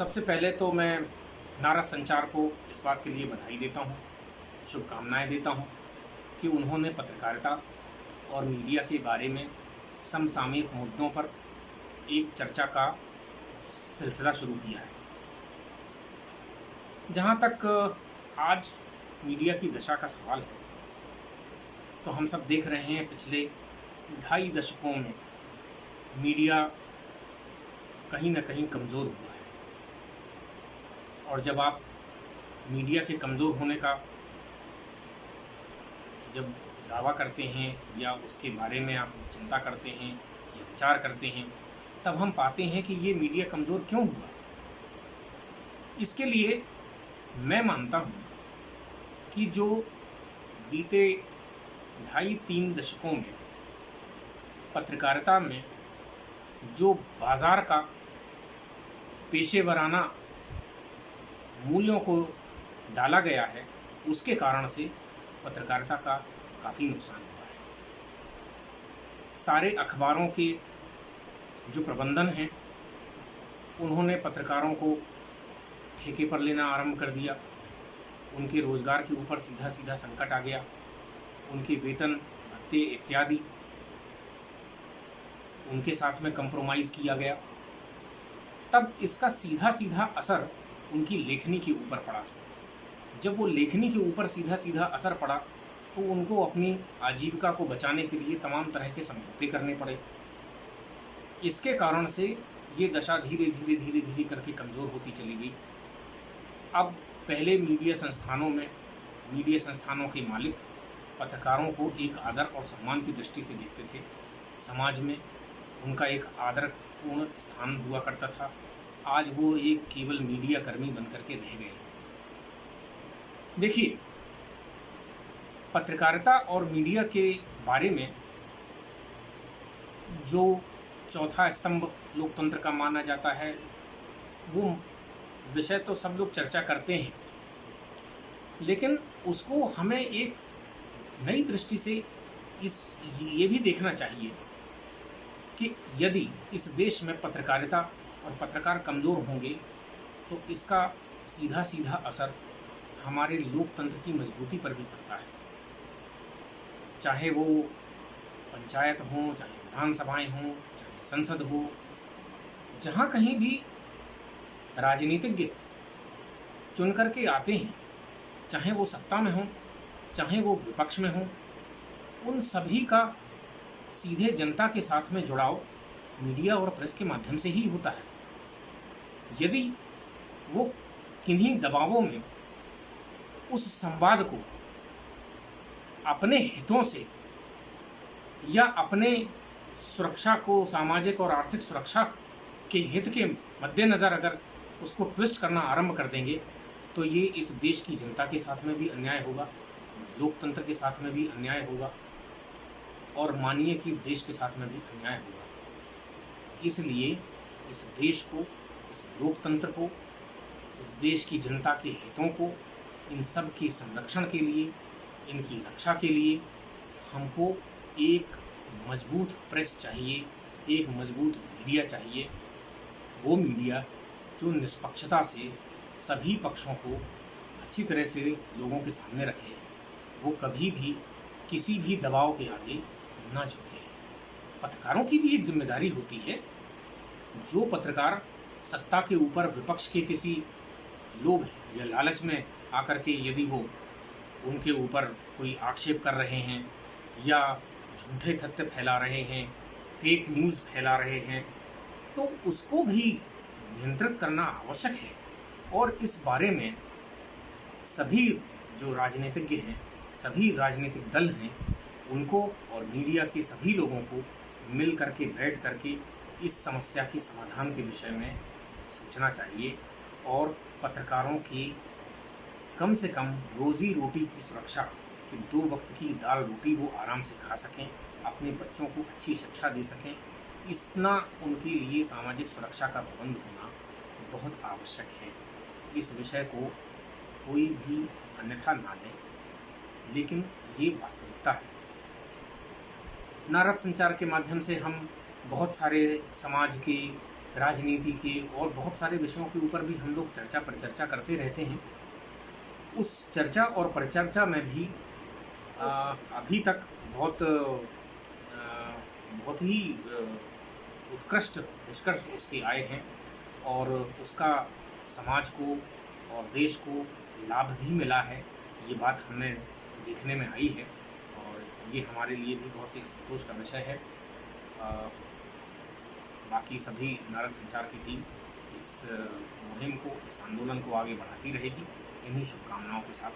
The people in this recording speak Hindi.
सबसे पहले तो मैं नारा संचार को इस बात के लिए बधाई देता हूँ, शुभकामनाएं देता हूँ कि उन्होंने पत्रकारिता और मीडिया के बारे में समसामयिक मुद्दों पर एक चर्चा का सिलसिला शुरू किया है। जहाँ तक आज मीडिया की दशा का सवाल है, तो हम सब देख रहे हैं पिछले 2.5 दशकों में मीडिया कहीं न कहीं कमज़ोर हुआ है। और जब आप मीडिया के कमज़ोर होने का जब दावा करते हैं या उसके बारे में आप चिंता करते हैं या विचार करते हैं, तब हम पाते हैं कि ये मीडिया कमज़ोर क्यों हुआ। इसके लिए मैं मानता हूँ कि जो बीते 2.5-3 दशकों में पत्रकारिता में जो बाज़ार का पेशेवराना मूल्यों को डाला गया है, उसके कारण से पत्रकारिता का काफ़ी नुकसान हुआ है। सारे अखबारों के जो प्रबंधन हैं, उन्होंने पत्रकारों को ठेके पर लेना आरंभ कर दिया। उनके रोज़गार के ऊपर सीधा सीधा संकट आ गया। उनके वेतन भत्ते इत्यादि उनके साथ में कंप्रोमाइज़ किया गया। तब इसका सीधा सीधा असर उनकी लेखनी के ऊपर पड़ा। जब वो लेखनी के ऊपर सीधा सीधा असर पड़ा, तो उनको अपनी आजीविका को बचाने के लिए तमाम तरह के समझौते करने पड़े। इसके कारण से ये दशा धीरे धीरे धीरे धीरे करके कमज़ोर होती चली गई। अब पहले मीडिया संस्थानों के मालिक पत्रकारों को एक आदर और सम्मान की दृष्टि से देखते थे। समाज में उनका एक आदरपूर्ण स्थान हुआ करता था। आज वो एक केवल मीडिया कर्मी बनकर के रह गए। देखिए, पत्रकारिता और मीडिया के बारे में जो चौथा स्तंभ लोकतंत्र का माना जाता है, वो विषय तो सब लोग चर्चा करते हैं, लेकिन उसको हमें एक नई दृष्टि से ये भी देखना चाहिए कि यदि इस देश में पत्रकारिता और पत्रकार कमज़ोर होंगे, तो इसका सीधा सीधा असर हमारे लोकतंत्र की मजबूती पर भी पड़ता है। चाहे वो पंचायत हो, चाहे विधानसभाएं हों, चाहे संसद हो, जहाँ कहीं भी राजनीतिज्ञ चुन करके आते हैं, चाहे वो सत्ता में हों, चाहे वो विपक्ष में हों, उन सभी का सीधे जनता के साथ में जुड़ाव मीडिया और प्रेस के माध्यम से ही होता है। यदि वो किन्हीं दबावों में उस संवाद को अपने हितों से या अपने सुरक्षा को, सामाजिक और आर्थिक सुरक्षा के हित के मद्देनज़र अगर उसको ट्विस्ट करना आरंभ कर देंगे, तो ये इस देश की जनता के साथ में भी अन्याय होगा, लोकतंत्र के साथ में भी अन्याय होगा, और मानिए कि देश के साथ में भी अन्याय होगा। इसलिए इस देश को, इस लोकतंत्र को, इस देश की जनता के हितों को, इन सब के संरक्षण के लिए, इनकी रक्षा के लिए हमको एक मजबूत प्रेस चाहिए, एक मजबूत मीडिया चाहिए। वो मीडिया जो निष्पक्षता से सभी पक्षों को अच्छी तरह से लोगों के सामने रखे, वो कभी भी किसी भी दबाव के आगे ना झुके। पत्रकारों की भी एक जिम्मेदारी होती है। जो पत्रकार सत्ता के ऊपर विपक्ष के किसी लोभ या लालच में आकर के यदि वो उनके ऊपर कोई आक्षेप कर रहे हैं या झूठे तथ्य फैला रहे हैं, फेक न्यूज़ फैला रहे हैं, तो उसको भी नियंत्रित करना आवश्यक है। और इस बारे में सभी जो राजनीतिज्ञ हैं, सभी राजनीतिक दल हैं, उनको और मीडिया के सभी लोगों को मिल करके बैठ करके इस समस्या के समाधान के विषय में सोचना चाहिए और पत्रकारों की कम से कम रोज़ी रोटी की सुरक्षा, कि 2 वक्त की दाल रोटी वो आराम से खा सकें, अपने बच्चों को अच्छी शिक्षा दे सकें, इतना उनके लिए सामाजिक सुरक्षा का प्रबंध होना बहुत आवश्यक है। इस विषय को कोई भी अन्यथा ना ले, लेकिन ये वास्तविकता है। नारद संचार के माध्यम से हम बहुत सारे समाज की राजनीति के और बहुत सारे विषयों के ऊपर भी हम लोग चर्चा परिचर्चा करते रहते हैं। उस चर्चा और परिचर्चा में भी अभी तक बहुत ही उत्कृष्ट निष्कर्ष उसके आए हैं और उसका समाज को और देश को लाभ भी मिला है। ये बात हमें देखने में आई है और ये हमारे लिए भी बहुत ही संतोष का विषय है। बाकी सभी नारद संचार की टीम इस मुहिम को, इस आंदोलन को आगे बढ़ाती रहेगी। इन्हीं शुभकामनाओं के साथ